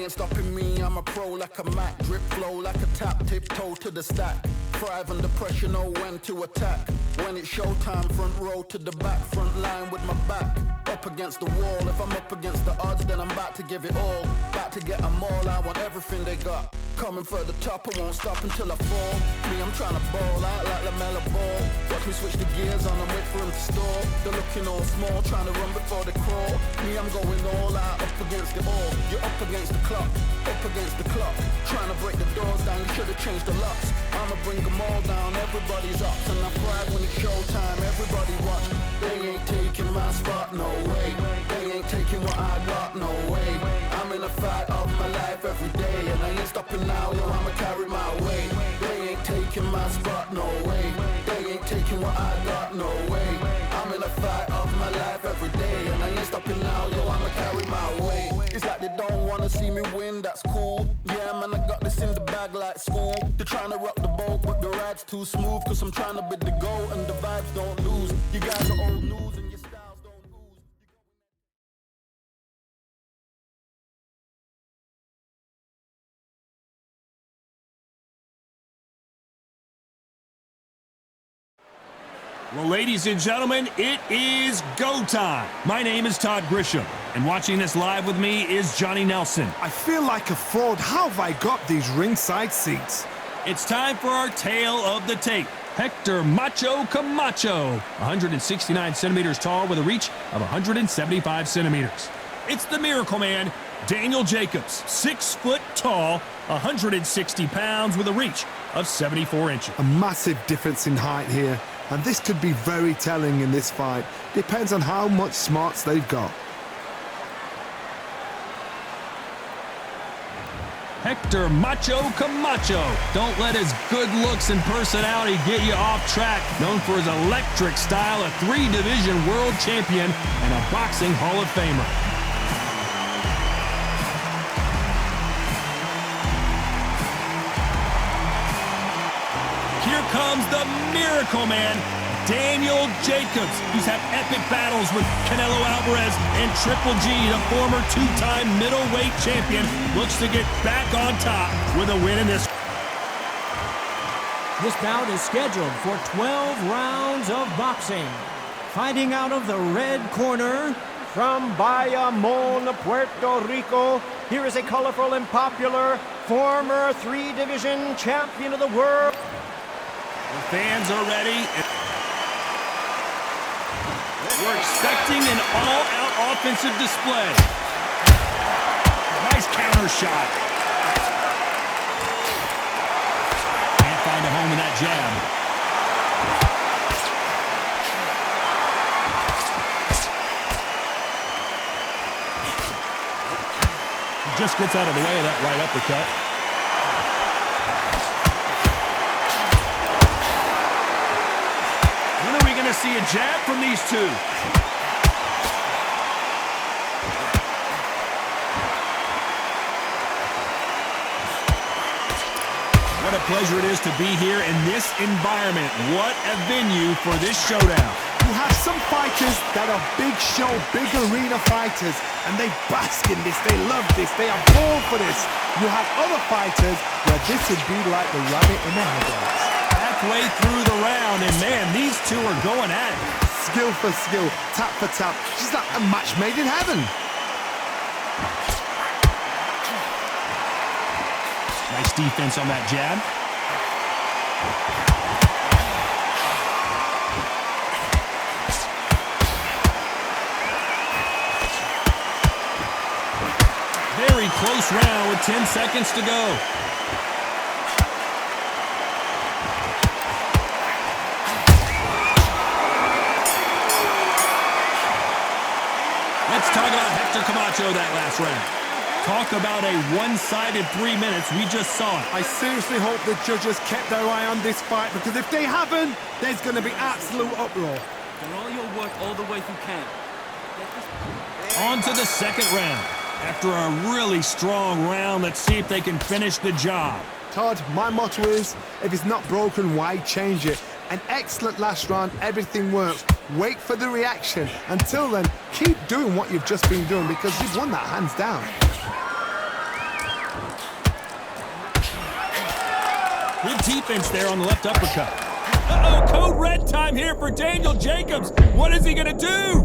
ain't stopping me, I'm a pro like a Mac. Drip flow like a tap, tiptoe to the stack. Thrive under pressure, know when to attack. When it's showtime, front row to the back. Front line with my back up against the wall. If I'm up against the odds, then I'm about to give it all. About to get them all, I want everything they got. Coming for the top, I won't stop until I fall. Me, I'm trying to ball out like LaMelo Ball. Watch me switch the gears on and wait for him to stall. They're looking all small, trying to run before they crawl. Me, I'm going all out, up against it all. You're up against the clock, up against the clock. Trying to break the doors down, you should've changed the locks. I'ma bring them all down, everybody's up. And I pride when it's showtime, everybody watch. They ain't taking my spot, no way. They ain't taking what I got, no way. I'm in a fight of my life every day, and I ain't stopping now, yo, I'ma carry my weight. They ain't taking my spot, no way. They ain't taking what I got, no way. I'm in a fight of my life every day, and I ain't stopping now, yo, I'ma carry my weight. It's like they don't wanna see me win, that's cool. Yeah, man, I got this in the bag like school. They're trying to rock the boat, but the ride's too smooth. Cause I'm trying to bid the goal, and the vibes don't lose. You guys are old news, and your styles don't lose. Well, ladies and gentlemen, it is go time. My name is Todd Grisham, and watching this live with me is Johnny Nelson. I feel like a fraud. How have I got these ringside seats? It's time for our tale of the tape. Hector Macho Camacho, 169 centimeters tall with a reach of 175 centimeters. It's the Miracle Man, Daniel Jacobs, 6 foot tall, 160 pounds with a reach of 74 inches. A massive difference in height here, and this could be very telling in this fight. Depends on how much smarts they've got. Hector Macho Camacho. Don't let his good looks and personality get you off track. Known for his electric style, a 3-division world champion, and a boxing Hall of Famer. Here comes the Miracle Man, Daniel Jacobs, who's had epic battles with Canelo Alvarez and Triple G, the former 2-time middleweight champion, looks to get back on top with a win in this. This bout is scheduled for 12 rounds of boxing. Fighting out of the red corner, from Bayamon, Puerto Rico, here is a colorful and popular former 3-division champion of the world. The fans are ready. We're expecting an all-out offensive display. Nice counter shot. Can't find a home in that jab. He just gets out of the way of that right uppercut. See a jab from these two. What a pleasure it is to be here in this environment. What a venue for this showdown. You have some fighters that are big show, big arena fighters, and they bask in this, they love this, they are born for this. You have other fighters where this would be like the rabbit in the headlights. Halfway through the round, and man, these two are going at it. Skill for skill, tap for tap. She's like a match made in heaven. Nice defense on that jab. Very close round with 10 seconds to go. Let's talk about Hector Camacho that last round. Talk about a one-sided 3 minutes. We just saw it. I seriously hope the judges kept their eye on this fight, because if they haven't, there's going to be absolute uproar. Done all your work all the way through camp. On to the second round. After a really strong round, let's see if they can finish the job. Todd, my motto is, if it's not broken, why change it? An excellent last round, everything works. Wait for the reaction. Until then, keep doing what you've just been doing, because you've won that hands down. Good defense there on the left uppercut. Uh-oh, code red time here for Daniel Jacobs. What is he going to do?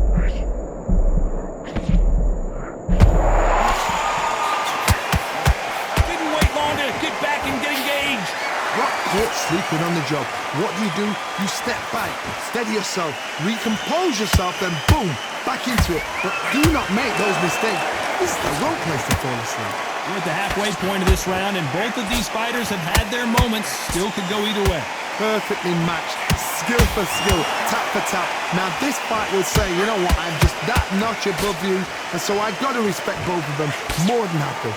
Didn't wait long to get back and get engaged. Got caught sleeping on the job. What do? You step back, steady yourself, recompose yourself, then boom, back into it. But do not make those mistakes. This is the wrong place to fall asleep. We're at the halfway point of this round, and both of these fighters have had their moments. Still could go either way. Perfectly matched, skill for skill, tap for tap. Now this fight will say, you know what, I'm just that notch above you, and so I've got to respect both of them more than happy.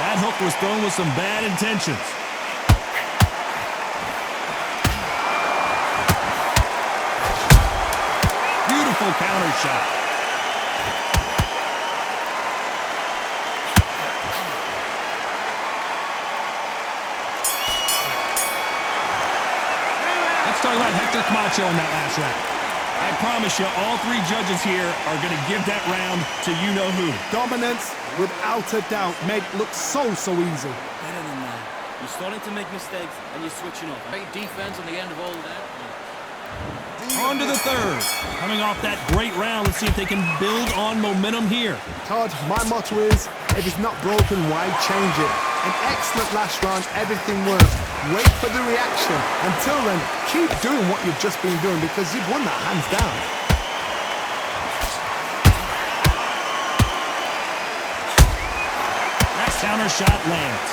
That hook was thrown with some bad intentions. Beautiful counter shot. Let's talk about Hector Camacho in that last round. I promise you, all three judges here are going to give that round to you-know-who. Dominance, without a doubt, made it look so easy. Better than that. You're starting to make mistakes, and you're switching off. Great defense on the end of all of that. On to the third. Coming off that great round, let's see if they can build on momentum here. Todd, my motto is, if it's not broken, why change it? An excellent last round, everything works. Wait for the reaction. Until then, keep doing what you've just been doing because you've won that hands down. That counter shot lands.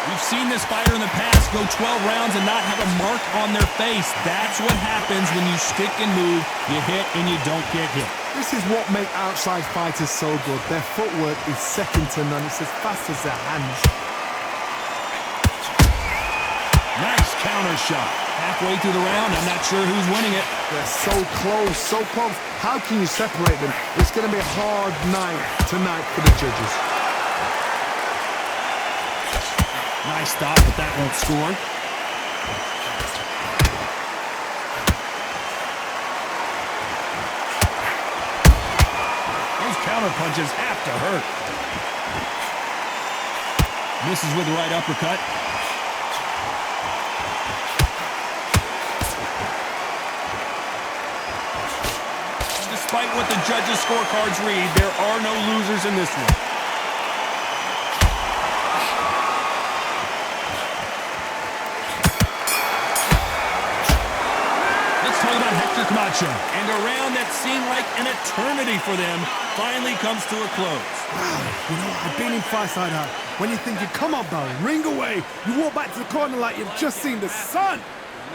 We've seen this fighter in the past go 12 rounds and not have a mark on their face. That's what happens when you stick and move, you hit and you don't get hit. This is what makes outside fighters so good. Their footwork is second to none. It's as fast as their hands. Nice counter shot. Halfway through the round, I'm not sure who's winning it. They're so close, so close. How can you separate them? It's going to be a hard night tonight for the judges. Nice stop, but that won't score. Those counter punches have to hurt. Misses with the right uppercut. Despite what the judges' scorecards read, there are no losers in this one. Camacho. And a round that seemed like an eternity for them finally comes to a close. Wow, you know, I've been in fights like that. When you're thinking, come on, Barry, ring away. You walk back to the corner like you've just seen the sun.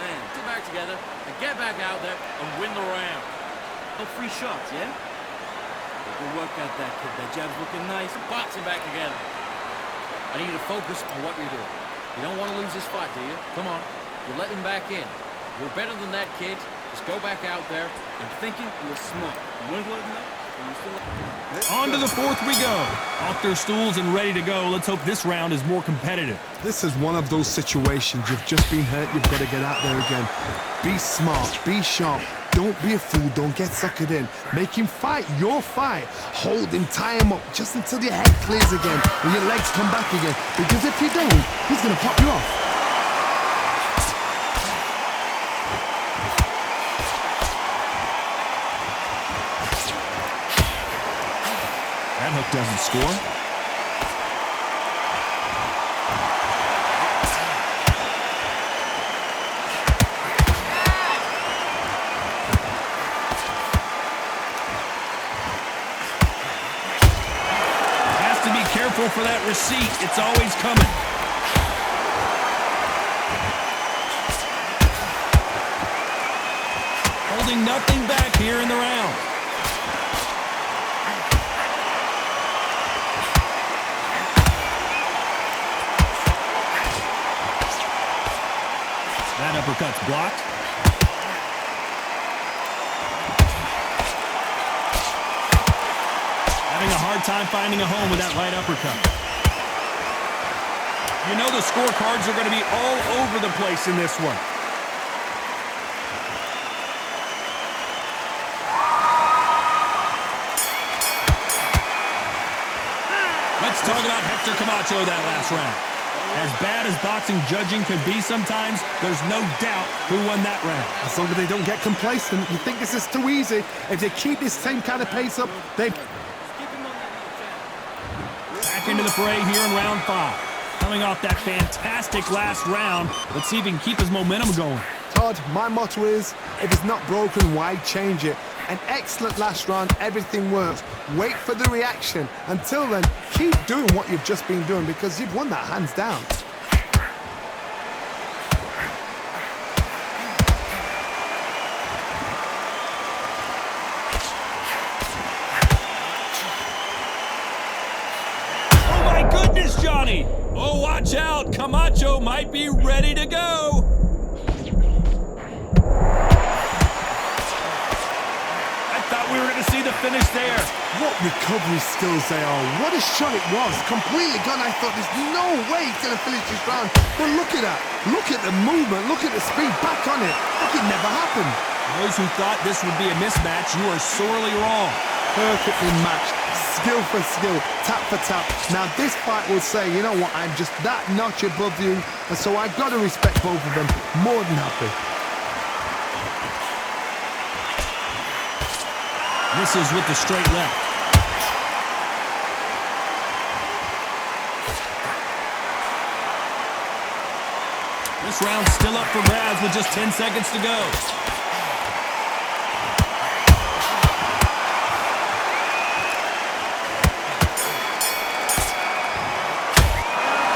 Man, get back together and get back out there and win the round. No free shots, yeah? Good work out that kid. That jab's looking nice. Boxing back together. I need you to focus on what you're doing. You don't want to lose this fight, do you? Come on. You're letting back in. You're better than that, kid. Just go back out there and thinking you're smart. You want to than that? On to the fourth we go. Off their stools and ready to go. Let's hope this round is more competitive. This is one of those situations. You've just been hurt. You've got to get out there again. Be smart. Be sharp. Don't be a fool. Don't get suckered in. Make him fight your fight. Hold him. Tie him up just until your head clears again and your legs come back again. Because if you don't, he's going to pop you off. That hook doesn't score. Has to be careful for that receipt. It's always coming. Holding nothing back here in the round. That uppercut's blocked. Having a hard time finding a home with that right uppercut. You know the scorecards are going to be all over the place in this one. Hector Camacho that last round. As bad as boxing judging can be sometimes, there's no doubt who won that round. As long as they don't get complacent, you think this is too easy. If they keep this same kind of pace up, they... Back into the fray here in round 5. Coming off that fantastic last round, let's see if he can keep his momentum going. Todd, my motto is, if it's not broken, why change it? An excellent last round, everything works. Wait for the reaction. Until then, keep doing what you've just been doing because you've won that hands down. Oh my goodness, Johnny! Oh, watch out! Camacho might be ready to go! We were going to see the finish there. What recovery skills they are. What a shot it was. Completely gone. I thought there's no way he's going to finish this round. But look at that. Look at the movement. Look at the speed. Back on it. Like it never happened. Those who thought this would be a mismatch, you are sorely wrong. Perfectly matched. Skill for skill. Tap for tap. Now this fight will say, you know what, I'm just that notch above you. And so I've got to respect both of them. More than happy. Misses with the straight left. This round's still up for grabs with just 10 seconds to go.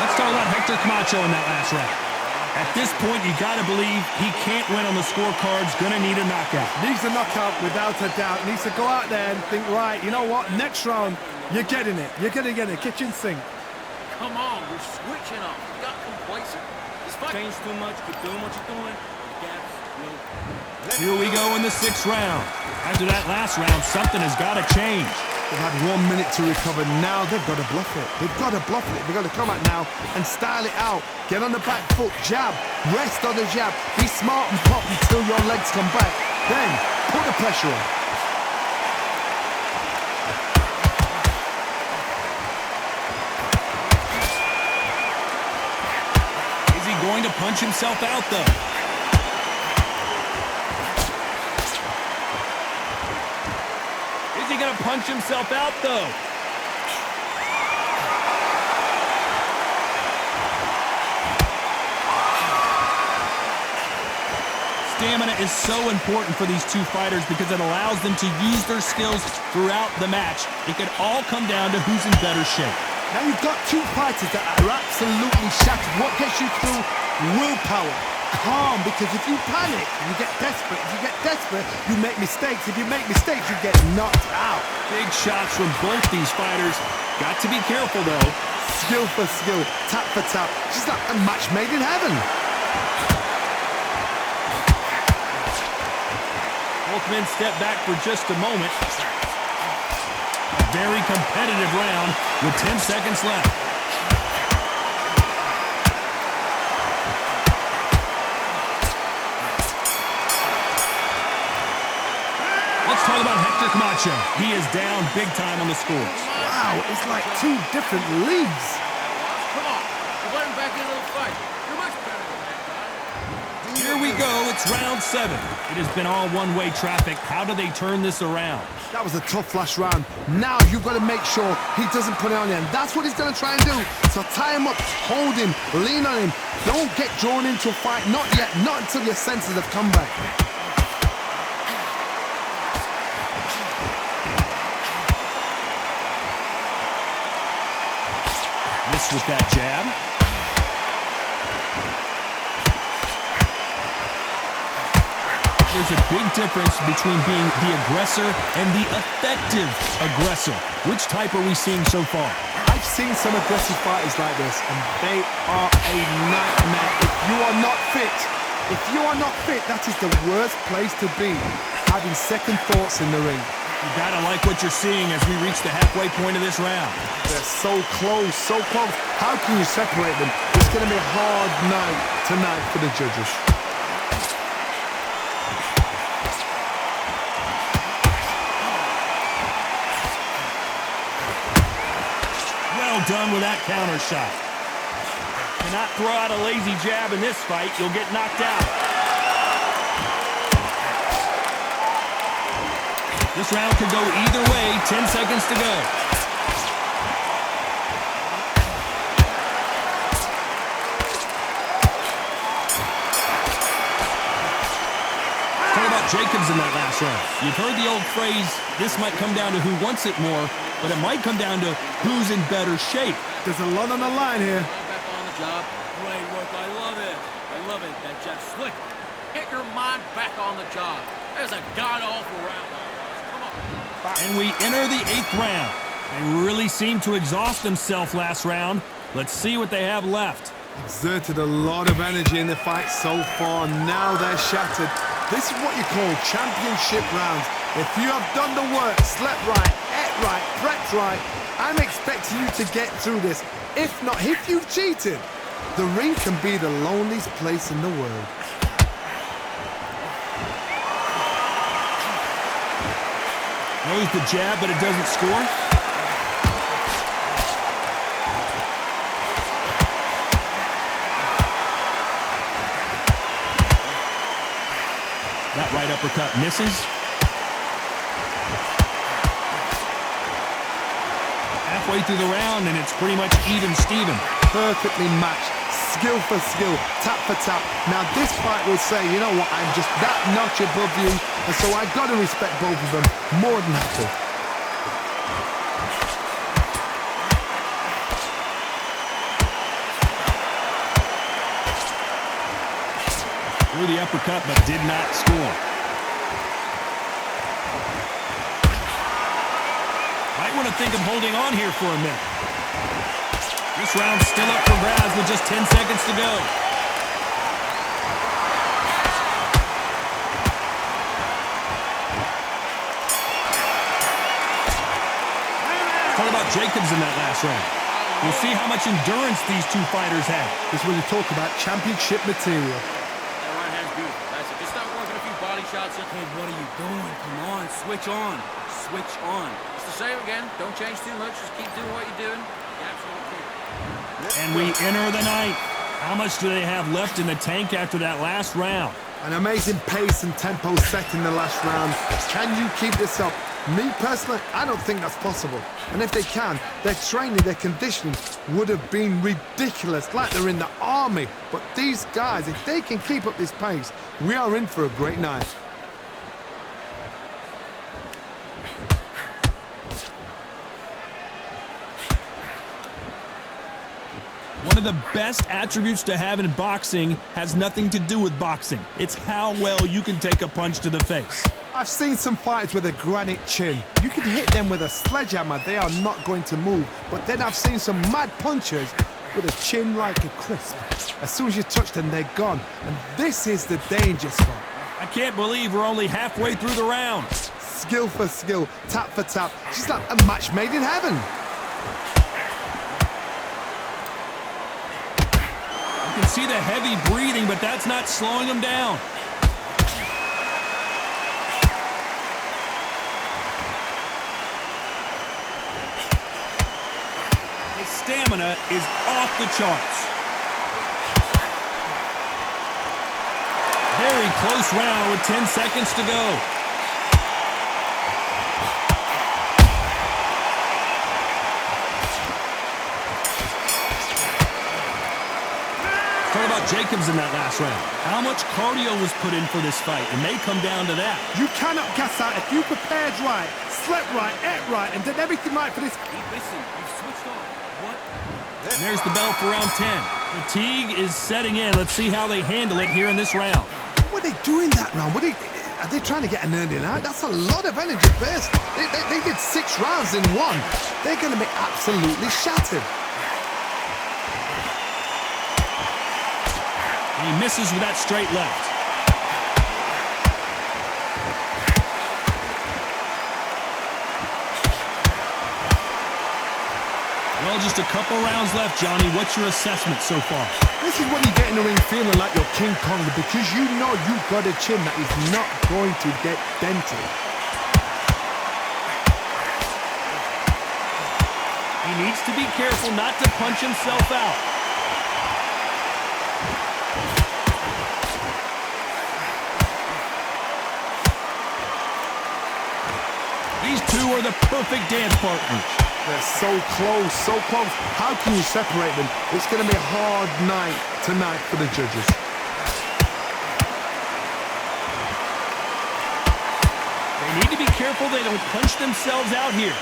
Let's talk about Hector Camacho in that last round. At this point, you got to believe he can't win on the scorecards. Going to need a knockout. Needs a knockout without a doubt. Needs to go out there and think, right, you know what? Next round, you're getting it. You're going to get it. Kitchen sink. Come on, we're switching up. You got complacent. This fight changed too much. Keep doing what you're doing. Gaps will... Here we go in the 6th round. After that last round, something has got to change. They've had 1 minute to recover. Now they've got to bluff it. They've got to bluff it. They've got to come out now and style it out. Get on the back foot, jab, rest on the jab. Be smart and pop until your legs come back. Then put the pressure on. Is he going to punch himself out, though? Is he going to punch himself out, though? Stamina is so important for these two fighters because it allows them to use their skills throughout the match. It can all come down to who's in better shape. Now you've got two fighters that are absolutely shattered. What gets you through? Willpower. Calm, because if you panic, you get desperate. If you get desperate, you make mistakes. If you make mistakes, you get knocked out. Big shots from both these fighters. Got to be careful, though. Skill for skill, tap for tap. Just like a match made in heaven. Both men step back for just a moment. A very competitive round with 10 seconds left. Let's talk about Hector Camacho. He is down big time on the scores. Wow, it's like two different leagues. Come on, you let him back into the fight. You're much better than that guy. Here we go. It's round 7. It has been all one-way traffic. How do they turn this around? That was a tough last round. Now you've got to make sure he doesn't put it on you. And that's what he's going to try and do. So tie him up, hold him, lean on him. Don't get drawn into a fight. Not yet. Not until your senses have come back. Miss with that jab. There's a big difference between being the aggressor and the effective aggressor. Which type are we seeing so far? I've seen some aggressive fighters like this, and they are a nightmare. If you are not fit, that is the worst place to be, having second thoughts in the ring. You gotta like what you're seeing as we reach the halfway point of this round. They're so close, so close. How can you separate them? It's going to be a hard night tonight for the judges. Well done with that counter shot. Cannot throw out a lazy jab in this fight. You'll get knocked out. This round could go either way. 10 seconds to go. Talk about Jacobs in that last round. You've heard the old phrase, this might come down to who wants it more, but it might come down to who's in better shape. There's a lot on the line here. Back on the job. Great work. I love it. I love it. That jab slick. Get your mind back on the job. There's a god-awful round. Come on. And we enter the 8th round. They really seemed to exhaust themselves last round. Let's see what they have left. Exerted a lot of energy in the fight so far. Now they're shattered. This is what you call championship rounds. If you have done the work, slept right, ate right, prepped right, I'm expecting you to get through this. If not, if you've cheated, the ring can be the loneliest place in the world. Throws the jab, but it doesn't score. That right uppercut misses. Halfway through the round, and it's pretty much even Steven. Perfectly matched, skill for skill, tap for tap. Now this fight will say, you know what, I'm just that notch above you, and so I've got to respect both of them more than happy. Threw the uppercut, but did not score. Might want to think of holding on here for a minute. This round's still up for grabs with just 10 seconds to go. Talk about Jacobs in that last round. We'll see how much endurance these two fighters have. This is when you talk about championship material. That right hand's beautiful. That's it. Just start working a few body shots. Kid, what are you doing? Come on, switch on. Switch on. Just the same again. Don't change too much. Just keep doing what you're doing. You're absolutely cool. And we enter the 9th. How much do they have left in the tank after that last round? An amazing pace and tempo set in the last round. Can you keep this up? Me personally, I don't think that's possible. And if they can, their training, their conditioning would have been ridiculous, like they're in the army. But these guys, if they can keep up this pace, we are in for a great night. One of the best attributes to have in boxing has nothing to do with boxing. It's how well you can take a punch to the face. I've seen some fighters with a granite chin. You can hit them with a sledgehammer, they are not going to move. But then I've seen some mad punchers with a chin like a crisp. As soon as you touch them, they're gone. And this is the danger spot. I can't believe we're only halfway through the round. Skill for skill, tap for tap. She's like a match made in heaven. You can see the heavy breathing, but that's not slowing them down. His stamina is off the charts. Very close round with 10 seconds to go. Talk about Jacobs in that last round. How much cardio was put in for this fight? It may come down to that. You cannot gas out if you prepared right, slept right, ate right, and did everything right for this. Listen, you've switched on. What? And there's the bell for round 10. Fatigue is setting in. Let's see how they handle it here in this round. What are they doing that round? Are they trying to get an early out? That's a lot of energy burst. They did 6 rounds in one. They're going to be absolutely shattered. And he misses with that straight left. Well, just a couple rounds left, Johnny. What's your assessment so far? This is when you get in the ring feeling like you're King Kong, because you know you've got a chin that is not going to get dented. He needs to be careful not to punch himself out. These two are the perfect dance partners. They're so close, so close. How can you separate them? It's going to be a hard night tonight for the judges. They need to be careful they don't punch themselves out here.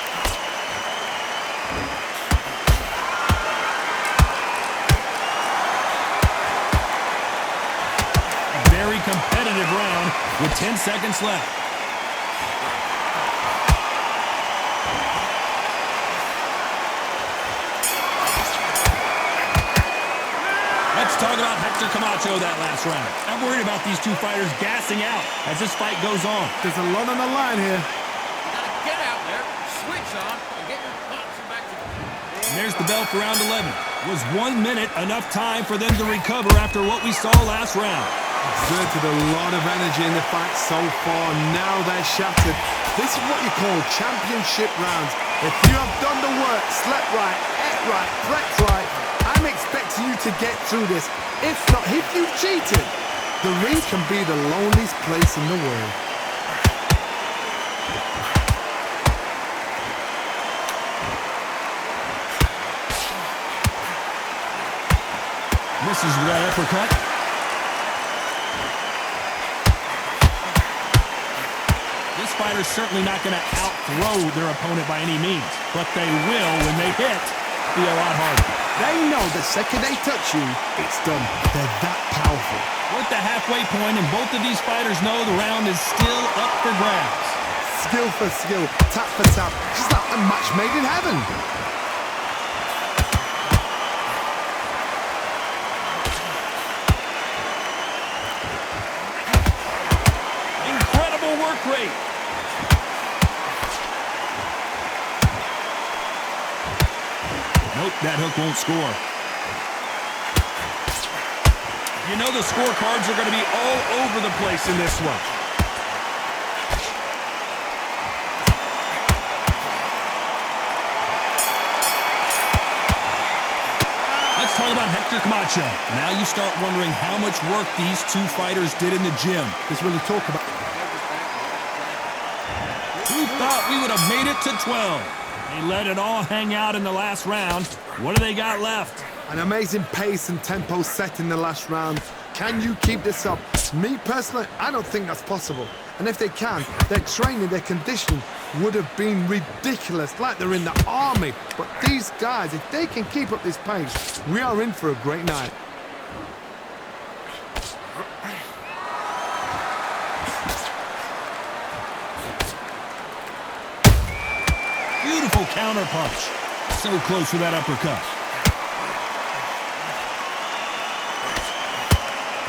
A very competitive round with 10 seconds left. Let's talk about Hector Camacho that last round. I'm worried about these two fighters gassing out as this fight goes on. There's a lot on the line here. You gotta get out there, switch on, and get your boxing back together. And there's the bell for round 11. Was 1 minute enough time for them to recover after what we saw last round? Exerted a lot of energy in the fight so far. Now they're shattered. This is what you call championship rounds. If you have done the work, slept right, ate right, prepped right, I'm expecting you to get through this. If not, if you've cheated, the ring can be the loneliest place in the world. Misses with that uppercut. This fighter's certainly not going to out-throw their opponent by any means, but they will, when they hit, be a lot harder. They know the second they touch you, it's done. They're that powerful. We're at the halfway point, and both of these fighters know the round is still up for grabs. Skill for skill, tap for tap, just like a match made in heaven. Incredible work rate. Nope, that hook won't score. You know the scorecards are going to be all over the place in this one. Let's talk about Hector Camacho. Now you start wondering how much work these two fighters did in the gym. Let's really talk about. Who thought we would have made it to 12? They let it all hang out in the last round. What do they got left? An amazing pace and tempo set in the last round. Can you keep this up? Me personally, I don't think that's possible. And if they can, their training, their conditioning would have been ridiculous, like they're in the army. But these guys, if they can keep up this pace, we are in for a great night. Beautiful counter punch. So close with that uppercut.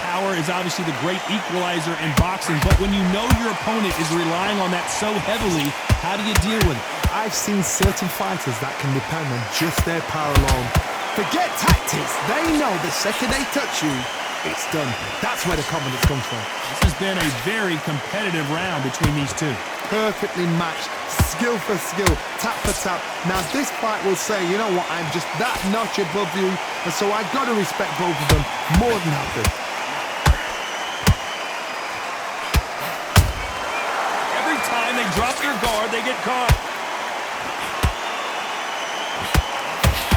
Power is obviously the great equalizer in boxing, but when you know your opponent is relying on that so heavily, how do you deal with it? I've seen certain fighters that can depend on just their power alone. Forget tactics. They know the second they touch you, it's done. That's where the confidence comes from. This has been a very competitive round between these two. Perfectly matched, skill for skill, tap for tap. Now this fight will say, you know what, I'm just that notch above you, and so I've got to respect both of them more than happy. Every time they drop their guard, they get caught.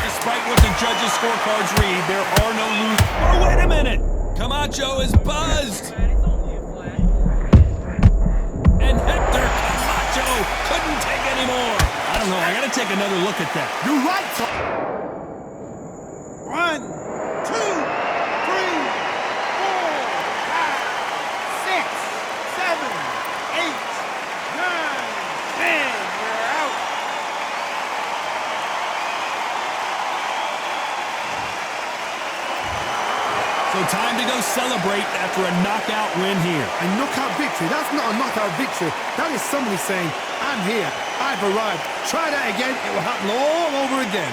Despite what the judges' scorecards read, there are no losers. Oh, wait a minute! Camacho is buzzed! And Hector Camacho couldn't take any more. I don't know, I gotta take another look at that. You're right, Tom. 1, 2, 3, 4, 5, 6, 7, 8, 9, 10. We're out. So time to go celebrate after a knockout win here. A knockout victory, that's not a knockout victory. That is somebody saying, I'm here, I've arrived. Try that again, it will happen all over again.